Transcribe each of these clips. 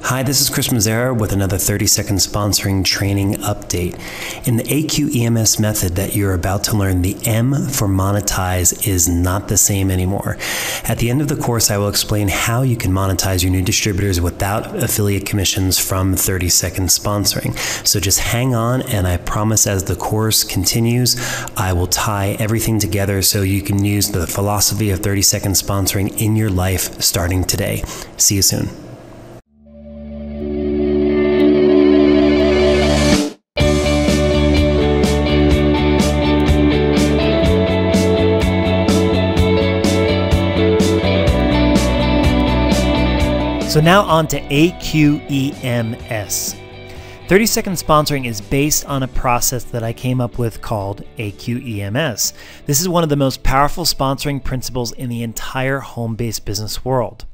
Hi, this is Chris Mazzara with another 30-second sponsoring training update. In the AQEMS method that you're about to learn, the M for monetize is not the same anymore. At the end of the course, I will explain how you can monetize your new distributors without affiliate commissions from 30-second sponsoring. So just hang on, and I promise as the course continues, I will tie everything together so you can use the philosophy of 30-second sponsoring in your life starting today. See you soon. So now on to AQEMS. 30-second sponsoring is based on a process that I came up with called AQEMS. This is one of the most powerful sponsoring principles in the entire home-based business world.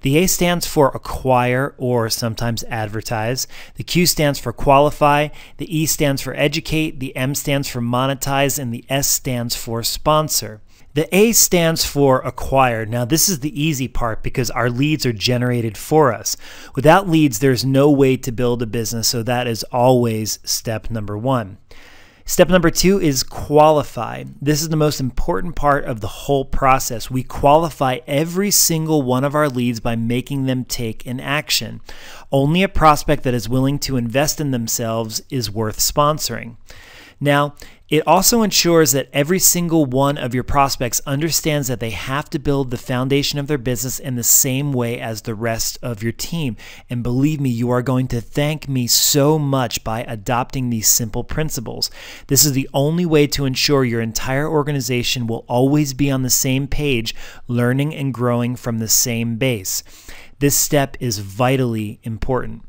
The A stands for acquire, or sometimes advertise. The Q stands for qualify. The E stands for educate. The M stands for monetize. And the S stands for sponsor. The A stands for acquire. Now this is the easy part because our leads are generated for us. Without leads, there's no way to build a business, so that is always step number one. Step number two is qualify. This is the most important part of the whole process. We qualify every single one of our leads by making them take an action. Only a prospect that is willing to invest in themselves is worth sponsoring. Now, it also ensures that every single one of your prospects understands that they have to build the foundation of their business in the same way as the rest of your team. And believe me, you are going to thank me so much by adopting these simple principles. This is the only way to ensure your entire organization will always be on the same page, learning and growing from the same base. This step is vitally important.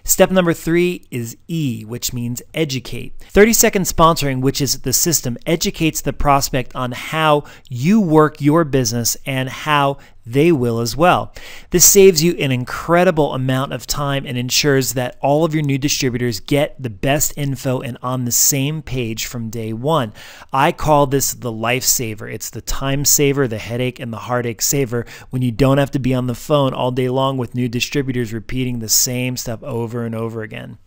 Step number three is E, which means educate. 30-second sponsoring, which is the system, educates the prospect on how you work your business and how they will as well. This saves you an incredible amount of time and ensures that all of your new distributors get the best info and on the same page from day one. I call this the lifesaver. It's the time saver, the headache, and the heartache saver when you don't have to be on the phone all day long with new distributors repeating the same stuff over and over again.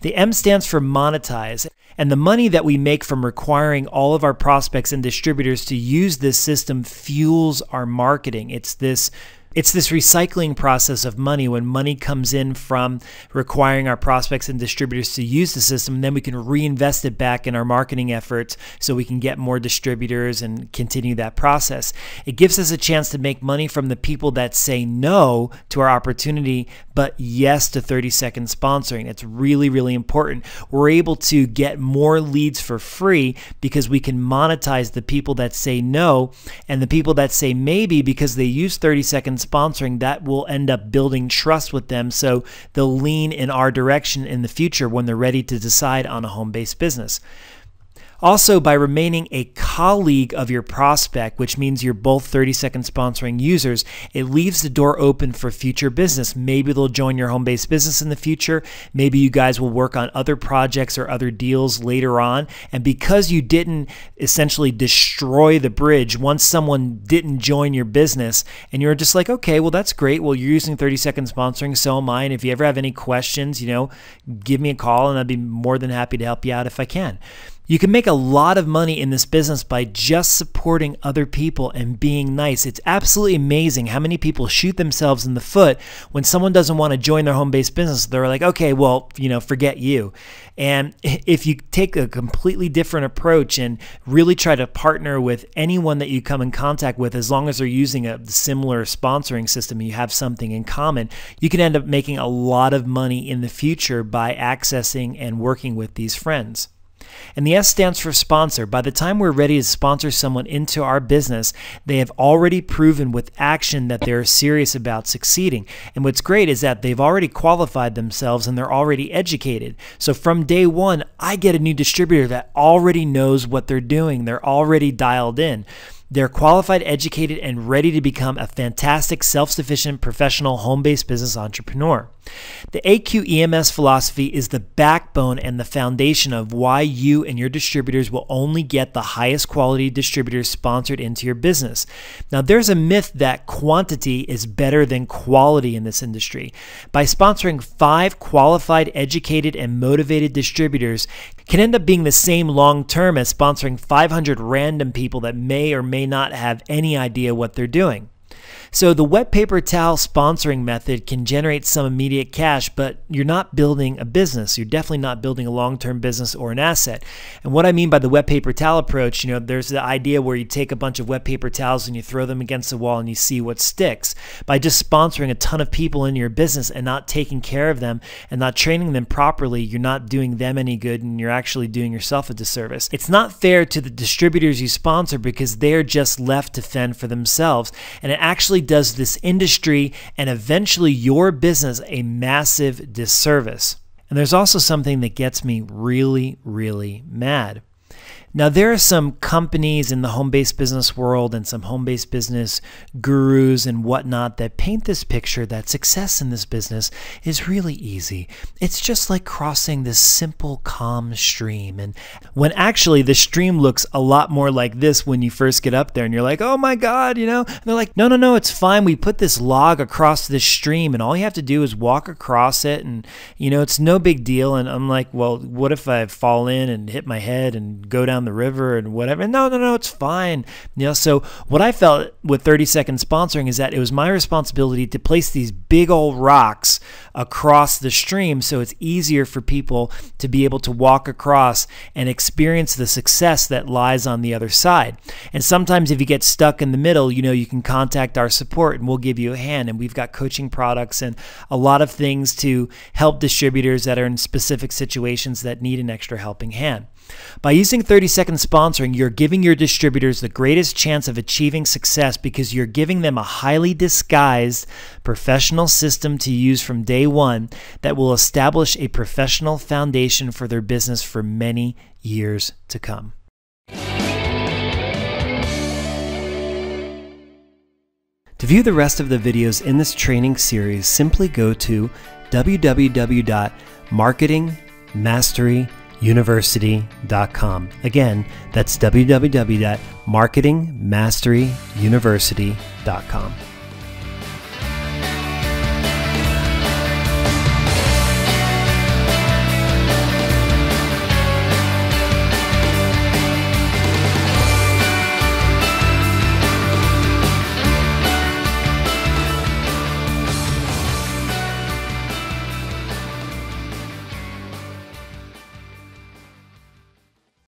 The M stands for monetize, and the money that we make from requiring all of our prospects and distributors to use this system fuels our marketing. It's this recycling process of money. When money comes in from requiring our prospects and distributors to use the system, then we can reinvest it back in our marketing efforts so we can get more distributors and continue that process. It gives us a chance to make money from the people that say no to our opportunity, but yes to 30-second sponsoring. It's really, really important. We're able to get more leads for free because we can monetize the people that say no, and the people that say maybe because they use 30-second sponsoring, that will end up building trust with them, so they'll lean in our direction in the future when they're ready to decide on a home-based business. Also, by remaining a colleague of your prospect, which means you're both 30-second sponsoring users, it leaves the door open for future business. Maybe they'll join your home-based business in the future. Maybe you guys will work on other projects or other deals later on. And because you didn't essentially destroy the bridge, once someone didn't join your business and you're just like, okay, well, that's great. Well, you're using 30-second sponsoring, so am I. And if you ever have any questions, give me a call and I'd be more than happy to help you out if I can. You can make a lot of money in this business by just supporting other people and being nice. It's absolutely amazing how many people shoot themselves in the foot when someone doesn't want to join their home-based business. They're like, okay, well, forget you. And if you take a completely different approach and really try to partner with anyone that you come in contact with, as long as they're using a similar sponsoring system, you have something in common, you can end up making a lot of money in the future by accessing and working with these friends. And the S stands for sponsor. By the time we're ready to sponsor someone into our business, they have already proven with action that they're serious about succeeding. And what's great is that they've already qualified themselves and they're already educated. So from day one, I get a new distributor that already knows what they're doing. They're already dialed in. They're qualified, educated, and ready to become a fantastic, self-sufficient, professional, home-based business entrepreneur. The AQEMS philosophy is the backbone and the foundation of why you and your distributors will only get the highest quality distributors sponsored into your business. Now, there's a myth that quantity is better than quality in this industry. By sponsoring 5 qualified, educated, and motivated distributors can end up being the same long term as sponsoring 500 random people that may or may not have any idea what they're doing. So the wet paper towel sponsoring method can generate some immediate cash, but you're not building a business. You're definitely not building a long-term business or an asset. And what I mean by the wet paper towel approach, there's the idea where you take a bunch of wet paper towels and you throw them against the wall and you see what sticks. By just sponsoring a ton of people in your business and not taking care of them and not training them properly, you're not doing them any good and you're actually doing yourself a disservice. It's not fair to the distributors you sponsor because they're just left to fend for themselves, and it actually does this industry and eventually your business a massive disservice. And there's also something that gets me really, really mad. Now, there are some companies in the home-based business world and some home-based business gurus and whatnot that paint this picture that success in this business is really easy. It's just like crossing this simple, calm stream. And when actually the stream looks a lot more like this when you first get up there and you're like, oh my God, and they're like, no, it's fine. We put this log across this stream and all you have to do is walk across it and, it's no big deal. And I'm like, well, what if I fall in and hit my head and go down the river and whatever? No, it's fine. So what I felt with 30-second sponsoring is that it was my responsibility to place these big old rocks across the stream so it's easier for people to be able to walk across and experience the success that lies on the other side. And sometimes if you get stuck in the middle, you can contact our support and we'll give you a hand. And we've got coaching products and a lot of things to help distributors that are in specific situations that need an extra helping hand. By using 30-second sponsoring, you're giving your distributors the greatest chance of achieving success because you're giving them a highly disguised professional system to use from day one that will establish a professional foundation for their business for many years to come. To view the rest of the videos in this training series, simply go to www.marketingmasteryuniversity.com. Again, that's www.marketingmasteryuniversity.com.